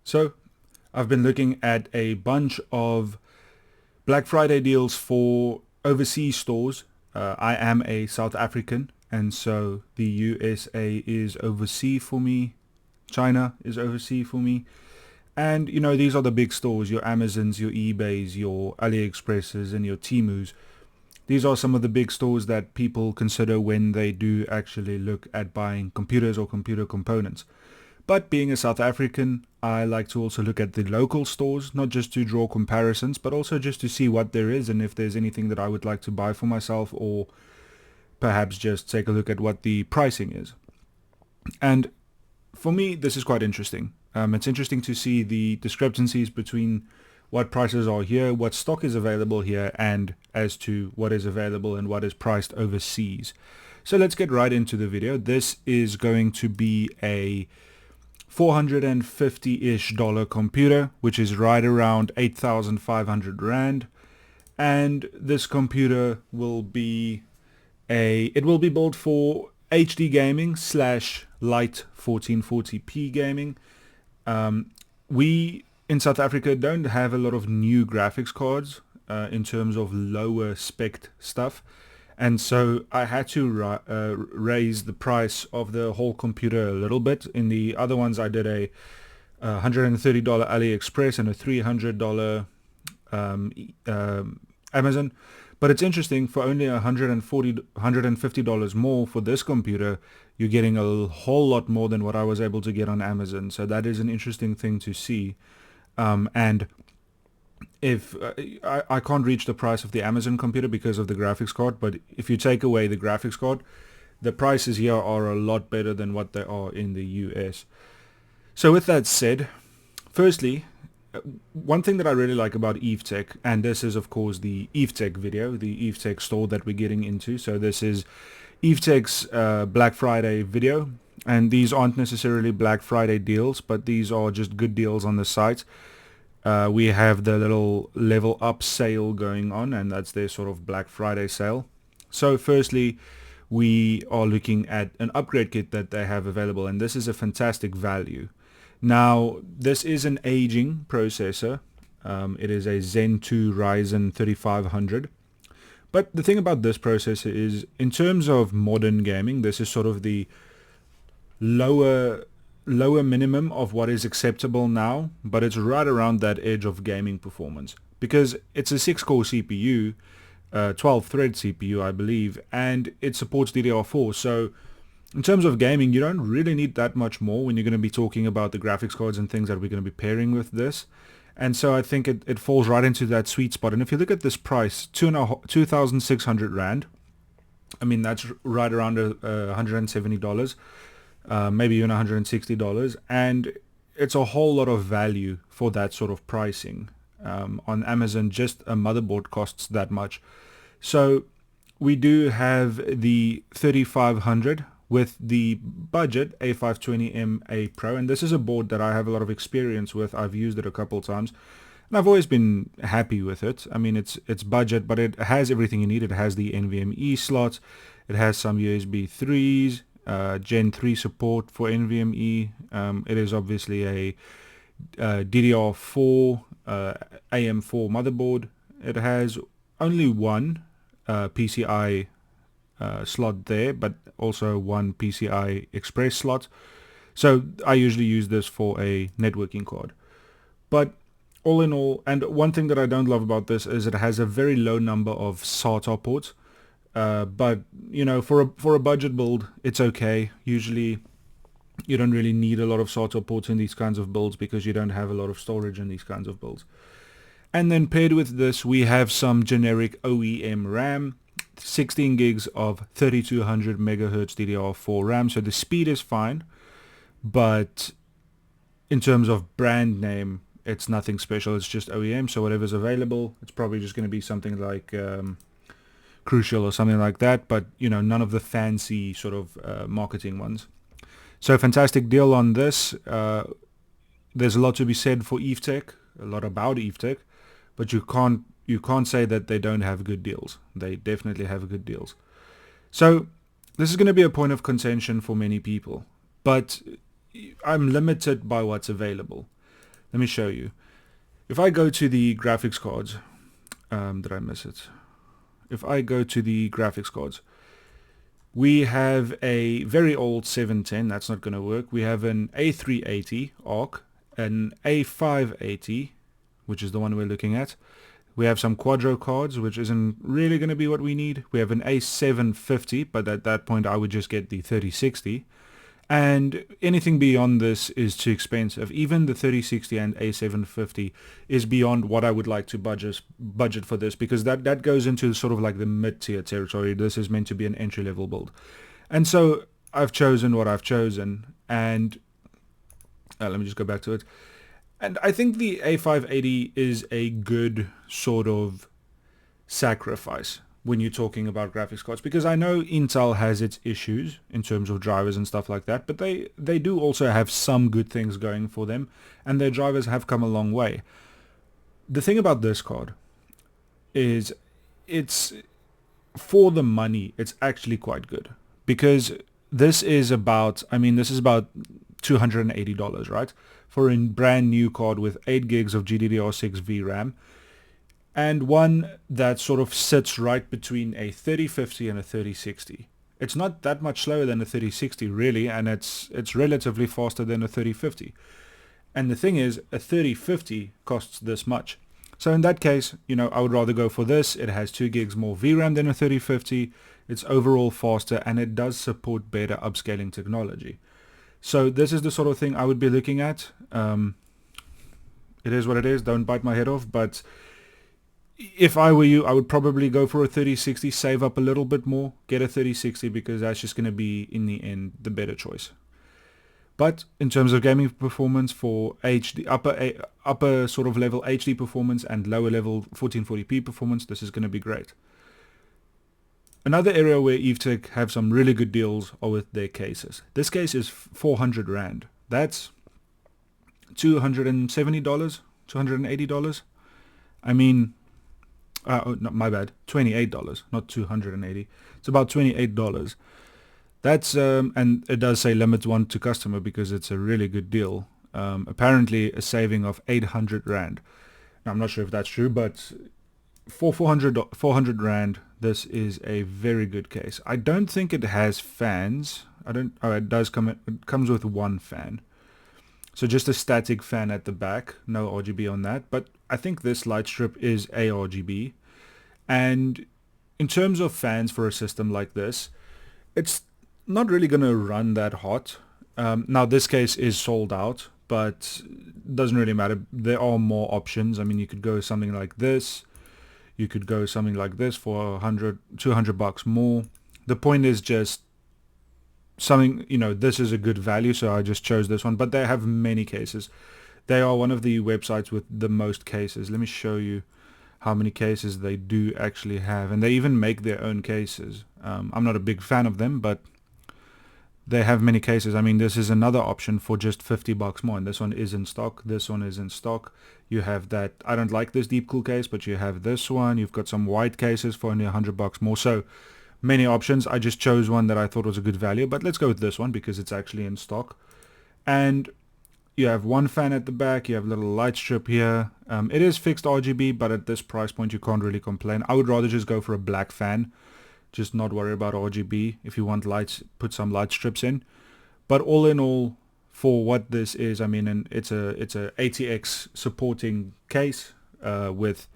So I've been looking at a bunch of Black Friday deals for overseas stores. I am a South African, and so the USA is overseas for me. China is overseas for me. And these are the big stores, your Amazons, your eBays, your AliExpresses, and your Temus. These are some of the big stores that people consider when they do actually look at buying computers or computer components. But being a South African, I like to also look at the local stores, not just to draw comparisons, but also just to see what there is and if there's anything that I would like to buy for myself, or perhaps just take a look at what the pricing is. And for me, this is quite interesting. It's interesting to see the discrepancies between what prices are here, what stock is available here, and as to what is available and what is priced overseas. So let's get right into the video. This is going to be a $450-ish computer, which is right around 8,500 Rand. And this computer will be built for HD gaming / light 1440p gaming. We in South Africa don't have a lot of new graphics cards in terms of lower spec stuff, and so I had to raise the price of the whole computer a little bit. In the other ones, I did a $130 AliExpress and a $300 Amazon. But it's interesting, for only $150 more for this computer, you're getting a whole lot more than what I was able to get on Amazon. So that is an interesting thing to see. And if I can't reach the price of the Amazon computer because of the graphics card, but if you take away the graphics card, the prices here are a lot better than what they are in the US. So with that said, firstly, one thing that I really like about Evetech, and this is of course the Evetech video, the Evetech store that we're getting into. So this is Evetech's Black Friday video, and these aren't necessarily Black Friday deals, but these are just good deals on the site. We have the little level up sale going on, and that's their sort of Black Friday sale. So firstly, we are looking at an upgrade kit that they have available, and this is a fantastic value. Now, this is an aging processor. It is a Zen 2 Ryzen 3500. But the thing about this processor is, in terms of modern gaming, this is sort of the lower minimum of what is acceptable now, but it's right around that edge of gaming performance. Because it's a 6-core CPU, 12-thread CPU, I believe, and it supports DDR4, so in terms of gaming, you don't really need that much more when you're going to be talking about the graphics cards and things that we're going to be pairing with this. And so I think it falls right into that sweet spot. And if you look at this price, 2,600 Rand, I mean, that's right around $170, maybe even $160. And it's a whole lot of value for that sort of pricing. On Amazon, just a motherboard costs that much. So we do have the 3500 with the budget A520M Pro, and this is a board that I have a lot of experience with. I've used it a couple times, and I've always been happy with it. I mean, it's budget, but it has everything you need. It has the NVMe slots, it has some USB 3s, Gen 3 support for NVMe. It is obviously a DDR4 AM4 motherboard. It has only one PCI slot there, but also one PCI Express slot. So I usually use this for a networking card. But all in all, and one thing that I don't love about this is it has a very low number of SATA ports. But for a budget build, it's okay. Usually you don't really need a lot of SATA ports in these kinds of builds because you don't have a lot of storage in these kinds of builds. And then paired with this, we have some generic OEM RAM, 16 gigs of 3200 megahertz DDR4 RAM. So the speed is fine, but in terms of brand name, it's nothing special. It's just OEM. So whatever's available, it's probably just going to be something like Crucial or something like that. But none of the fancy sort of marketing ones. So fantastic deal on this. There's a lot to be said for Evetech, a lot about Evetech, but you can't say that they don't have good deals. They definitely have good deals. So this is going to be a point of contention for many people, but I'm limited by what's available. Let me show you. If I go to the graphics cards, did I miss it? If I go to the graphics cards, we have a very old 710, that's not going to work. We have an A380 ARC, an A580, which is the one we're looking at. We have some Quadro cards, which isn't really going to be what we need. We have an A750, but at that point I would just get the 3060. And anything beyond this is too expensive. Even the 3060 and A750 is beyond what I would like to budget for this, because that goes into sort of like the mid-tier territory. This is meant to be an entry-level build. And so I've chosen what I've chosen. And let me just go back to it. And I think the A580 is a good sort of sacrifice when you're talking about graphics cards, because I know Intel has its issues in terms of drivers and stuff like that, but they do also have some good things going for them, and their drivers have come a long way. The thing about this card is it's, for the money, it's actually quite good, because this is about $280, right? For a brand new card with 8 gigs of GDDR6 VRAM, and one that sort of sits right between a 3050 and a 3060. It's not that much slower than a 3060 really, and it's relatively faster than a 3050. And the thing is, a 3050 costs this much. So in that case, I would rather go for this. It has 2 gigs more VRAM than a 3050. It's overall faster, and it does support better upscaling technology. So this is the sort of thing I would be looking at. It is what it is. Don't bite my head off, but if I were you, I would probably go for a 3060, save up a little bit more, get a 3060, because that's just going to be, in the end, the better choice. But in terms of gaming performance for HD, upper sort of level HD performance and lower level 1440p performance, this is going to be great. Another area where Evetech have some really good deals are with their cases. This case is 400 Rand. That's $270, $280. I mean, no, my bad, $28, not $280. It's about $28. That's and it does say limit one to customer because it's a really good deal. Apparently a saving of 800 Rand. Now, I'm not sure if that's true, but for 400 Rand, this is a very good case. I don't think it has fans. It does come. It comes with one fan. So just a static fan at the back, no RGB on that. But I think this light strip is a RGB. And in terms of fans for a system like this, it's not really going to run that hot. Now this case is sold out, but it doesn't really matter. There are more options. I mean, you could go something like this. You could go something like this for $200 more. The point is just something, this is a good value, so I just chose this one. But they have many cases. They are one of the websites with the most cases. Let me show you how many cases they do actually have. And they even make their own cases. I'm not a big fan of them, but they have many cases. I mean, this is another option for just $50 more, and this one is in stock. This one is in stock. You have that. I don't like this deep cool case, but you have this one. You've got some white cases for only $100 more. So many options. I just chose one that I thought was a good value, but let's go with this one because it's actually in stock. And you have one fan at the back. You have a little light strip here. It is fixed RGB, but at this price point, you can't really complain. I would rather just go for a black fan. Just not worry about RGB. If you want lights, put some light strips in. But all in all, for what this is, I mean, and it's a ATX supporting case with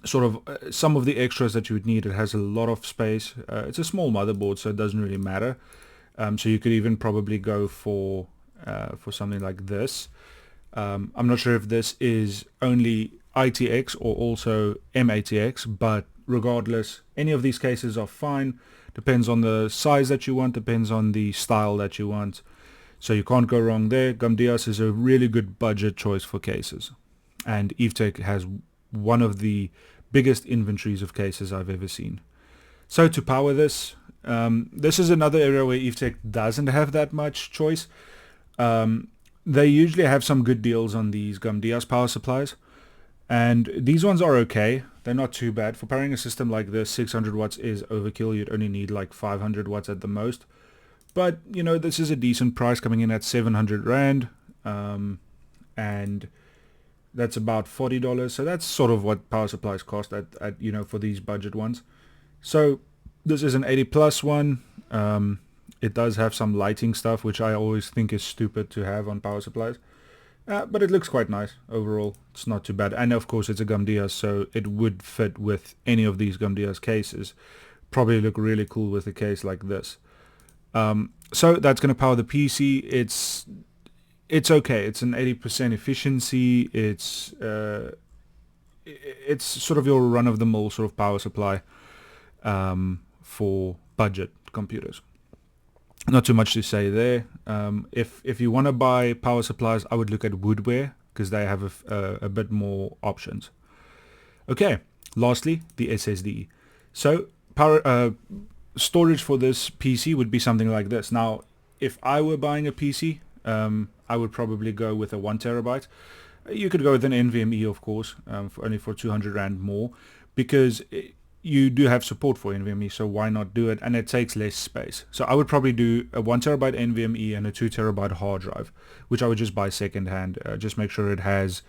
sort of some of the extras that you would need. It has a lot of space. It's a small motherboard, so it doesn't really matter. So you could even probably go for something like this. I'm not sure if this is only ITX or also MATX, but regardless, any of these cases are fine. Depends on the size that you want, depends on the style that you want. So you can't go wrong there. Gumdias is a really good budget choice for cases. And Evetech has one of the biggest inventories of cases I've ever seen. So to power this, this is another area where Evetech doesn't have that much choice. They usually have some good deals on these Gumdias power supplies. And these ones are okay. They're not too bad. For powering a system like this, 600 watts is overkill. You'd only need like 500 watts at the most. But, this is a decent price coming in at 700 Rand. and that's about $40. So that's sort of what power supplies cost at for these budget ones. So this is an 80 plus one. It does have some lighting stuff, which I always think is stupid to have on power supplies. But it looks quite nice overall. It's not too bad. And of course it's a Gumdias, so it would fit with any of these Gumdias cases. Probably look really cool with a case like this. So that's going to power the PC. It's okay. It's an 80% efficiency. It's sort of your run-of-the-mill sort of power supply for budget computers. Not too much to say there. If you want to buy power supplies, I would look at Woodware because they have a bit more options. Okay, lastly, the SSD. So power storage for this PC would be something like this. Now, if I were buying a PC, I would probably go with a 1 terabyte. You could go with an NVMe, of course, only for 200 Rand more, because you do have support for NVMe, so why not do it? And it takes less space. So I would probably do a 1 terabyte NVMe and a 2 terabyte hard drive, which I would just buy secondhand, just make sure it has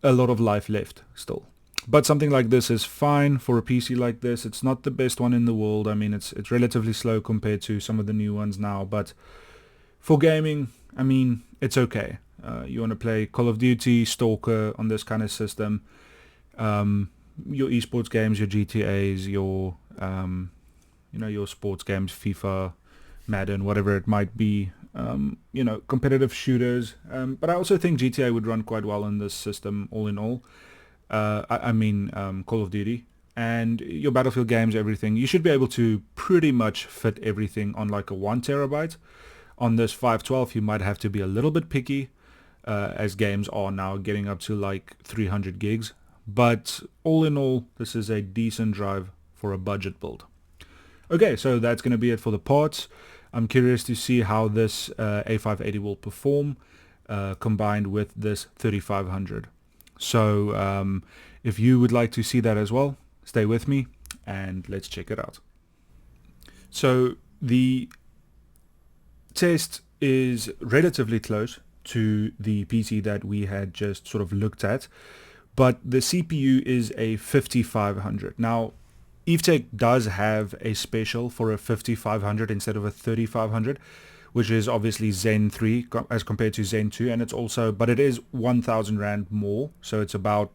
a lot of life left still. But something like this is fine for a PC like this. It's not the best one in the world. I mean, it's relatively slow compared to some of the new ones now, but for gaming, I mean, it's okay. You want to play Call of Duty, Stalker on this kind of system. Your esports games, your GTAs, your your sports games, FIFA, Madden, whatever it might be. Competitive shooters. But I also think GTA would run quite well in this system, all in all. I mean Call of Duty. And your Battlefield games, everything. You should be able to pretty much fit everything on like a 1 terabyte. On this 512, you might have to be a little bit picky, as games are now getting up to like 300 gigs. But all in all, this is a decent drive for a budget build. Okay, so that's going to be it for the parts. I'm curious to see how this A580 will perform combined with this 3500. So if you would like to see that as well, stay with me and let's check it out. So the test is relatively close to the PC that we had just sort of looked at, but the CPU is a 5500. Now, Evetech does have a special for a 5500 instead of a 3500, which is obviously Zen 3 as compared to Zen 2, and it's also, but it is 1,000 Rand more, so it's about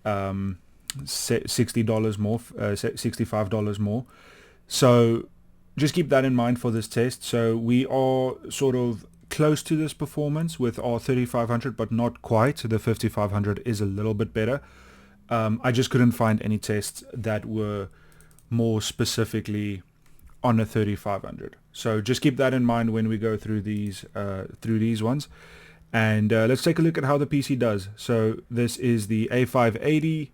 $60 more, $65 more. So just keep that in mind for this test. So we are sort of close to this performance with our 3500, but not quite. The 5500 is a little bit better. I just couldn't find any tests that were more specifically on a 3500. So just keep that in mind when we go through these ones. And let's take a look at how the PC does. So this is the A580,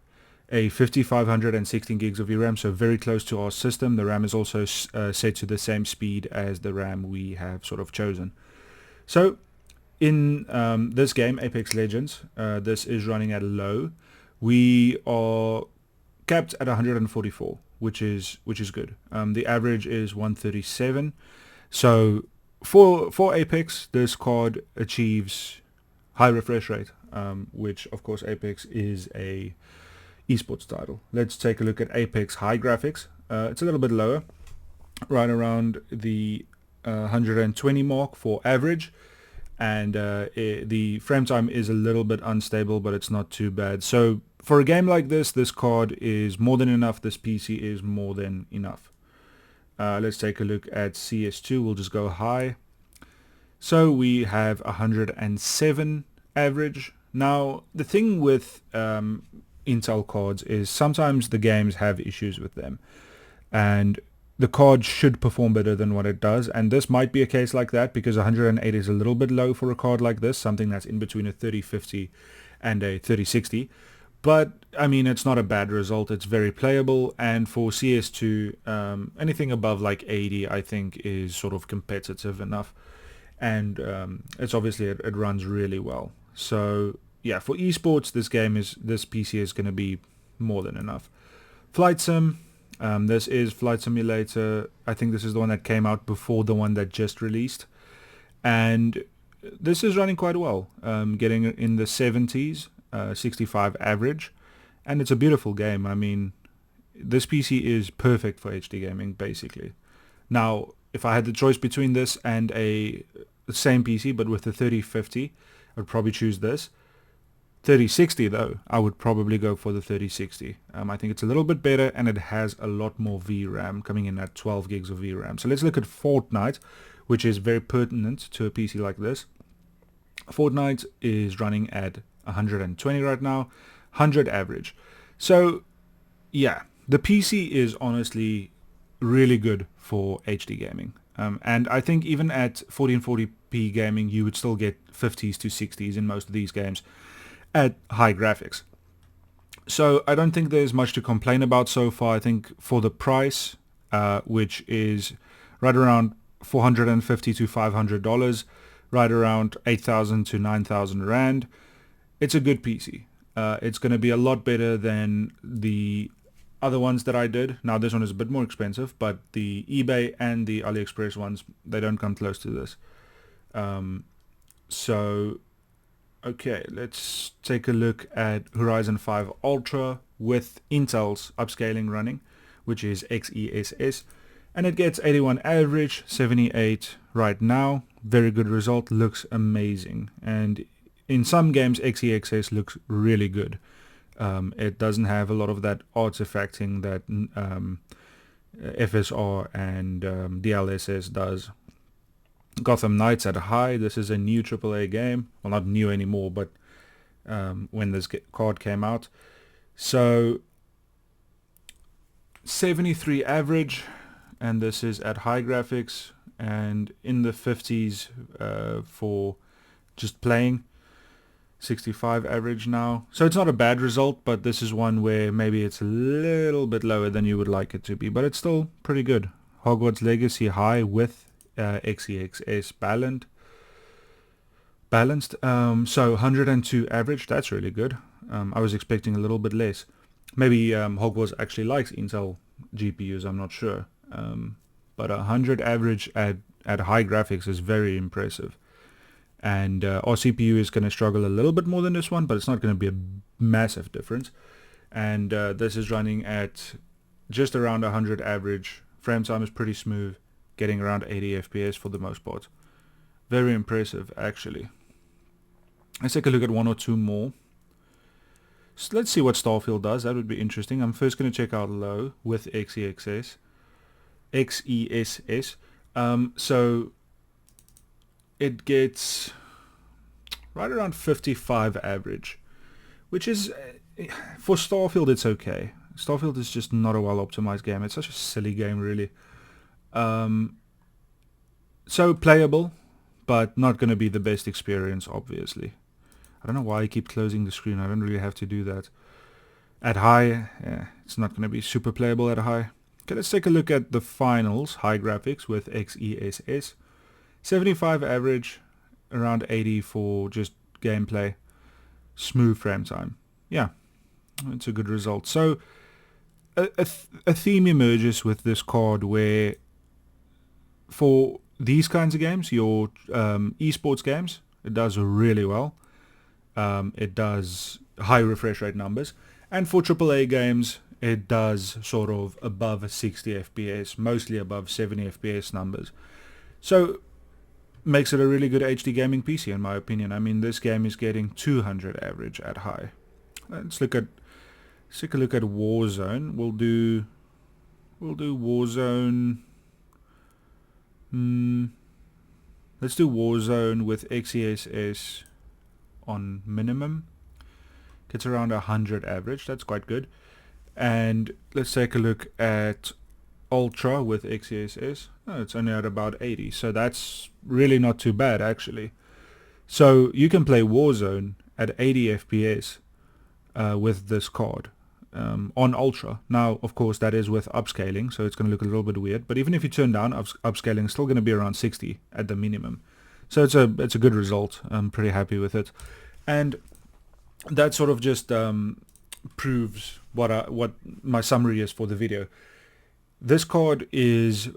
a 5500 and 16 gigs of VRAM, so very close to our system. The RAM is also set to the same speed as the RAM we have sort of chosen. So in this game, Apex Legends, this is running at low. We are capped at 144, which is good. The average is 137. So for Apex, this card achieves high refresh rate, which of course Apex is a esports title. Let's take a look at Apex high graphics. It's a little bit lower, right around the 120 mark for average, and the frame time is a little bit unstable, but it's not too bad. So for a game like this card is more than enough. This PC is more than enough. Let's take a look at CS2. We'll just go high. So we have 107 average. Now the thing with Intel cards is sometimes the games have issues with them, and the card should perform better than what it does, and this might be a case like that because 108 is a little bit low for a card like this, something that's in between a 3050 and a 3060. But I mean, it's not a bad result. It's very playable, and for CS2, anything above like 80 I think is sort of competitive enough, and it's obviously it runs really well. So yeah, for esports, this PC is going to be more than enough. Flight Sim, this is Flight Simulator. I think this is the one that came out before the one that just released, and this is running quite well, getting in the 70s, 65 average, and it's a beautiful game. I mean, this PC is perfect for HD gaming, basically. Now, if I had the choice between this and the same PC, but with the 3050, I would probably choose this. 3060 though, I would probably go for the 3060. I think it's a little bit better, and it has a lot more VRAM, coming in at 12 gigs of VRAM. So let's look at Fortnite, which is very pertinent to a PC like this. Fortnite is running at 120 right now, 100 average. So yeah, the PC is honestly really good for HD gaming. And I think even at 1440p gaming, you would still get 50s to 60s in most of these games at high graphics. So I don't think there's much to complain about so far. I think for the price, which is right around $450 to $500, right around 8,000 to 9,000 Rand, it's a good PC. It's going to be a lot better than the other ones that I did. Now this one is a bit more expensive, but the eBay and the AliExpress ones, they don't come close to this. Okay, let's take a look at Ryzen 5 Ultra with Intel's upscaling running, which is XESS, and it gets 81 average, 78 right now. Very good result, looks amazing, and in some games XESS looks really good. It doesn't have a lot of that artifacting that FSR and DLSS does. Gotham Knights at high. This is a new AAA game. Well, not new anymore, but when this card came out. So 73 average, and this is at high graphics, and in the 50s for just playing. 65 average now. So it's not a bad result, but this is one where maybe it's a little bit lower than you would like it to be, but it's still pretty good. Hogwarts Legacy high with XESS balanced. So 102 average, that's really good. I was expecting a little bit less. Maybe Hogwarts actually likes Intel GPUs, I'm not sure. But 100 average at high graphics is very impressive. And our CPU is going to struggle a little bit more than this one, but it's not going to be a massive difference. And this is running at just around 100 average. Frame time is pretty smooth, getting around 80 FPS for the most part. Very impressive, actually. Let's take a look at one or two more. So let's see what Starfield does. That would be interesting. I'm first going to check out low with XESS. So it gets right around 55 average, which is, for Starfield, it's okay. Starfield is just not a well-optimized game. It's such a silly game, really. So playable, but not going to be the best experience, obviously. I don't know why I keep closing the screen. I don't really have to do that. At high, it's not going to be super playable at high. Okay, let's take a look at the finals, high graphics with XESS. 75 average, around 80 for just gameplay. Smooth frame time. Yeah, it's a good result. So a theme emerges with this card where for these kinds of games, your esports games, it does really well. It does high refresh rate numbers. And for AAA games, it does sort of above 60 FPS, mostly above 70 FPS numbers. So makes it a really good HD gaming PC in my opinion. I mean, this game is getting 200 average at high. Let's take a look at Warzone. We'll do Warzone. Let's do Warzone with XESS on minimum. Gets around 100 average. That's quite good. And let's take a look at Ultra with XESS. Oh, it's only at about 80, so that's really not too bad actually. So you can play Warzone at 80 FPS with this card on Ultra. Now, of course, that is with upscaling, so it's going to look a little bit weird. But even if you turn down upscaling, it's still going to be around 60 at the minimum. So it's a good result. I'm pretty happy with it, and that sort of just proves what my summary is for the video. This card is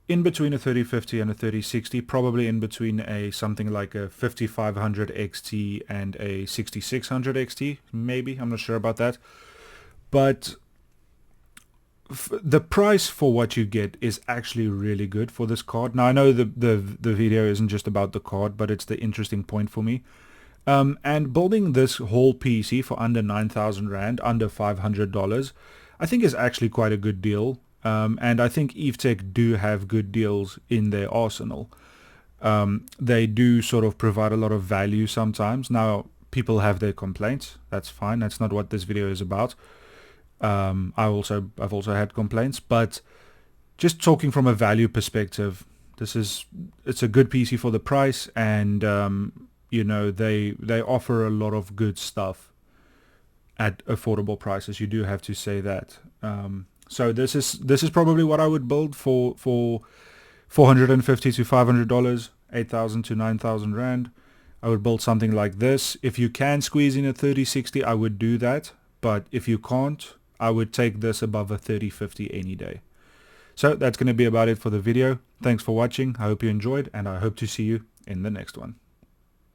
in between a 3050 and a 3060, probably in between a something like a 5500 XT and a 6600 XT, maybe. I'm not sure about that. But the price for what you get is actually really good for this card. Now I know the video isn't just about the card, but it's the interesting point for me. And building this whole PC for under 9,000 Rand, under $500, I think is actually quite a good deal. And I think Evetech do have good deals in their arsenal. They do sort of provide a lot of value sometimes. Now, people have their complaints. That's fine. That's not what this video is about. I've also had complaints, but just talking from a value perspective, it's a good PC for the price, and you know, they offer a lot of good stuff at affordable prices. You do have to say that. So this is probably what I would build for $450 to $500, 8,000 to 9,000 Rand. I would build something like this. If you can squeeze in a 3060, I would do that. But if you can't, I would take this above a 3050 any day. So that's going to be about it for the video. Thanks for watching. I hope you enjoyed, and I hope to see you in the next one.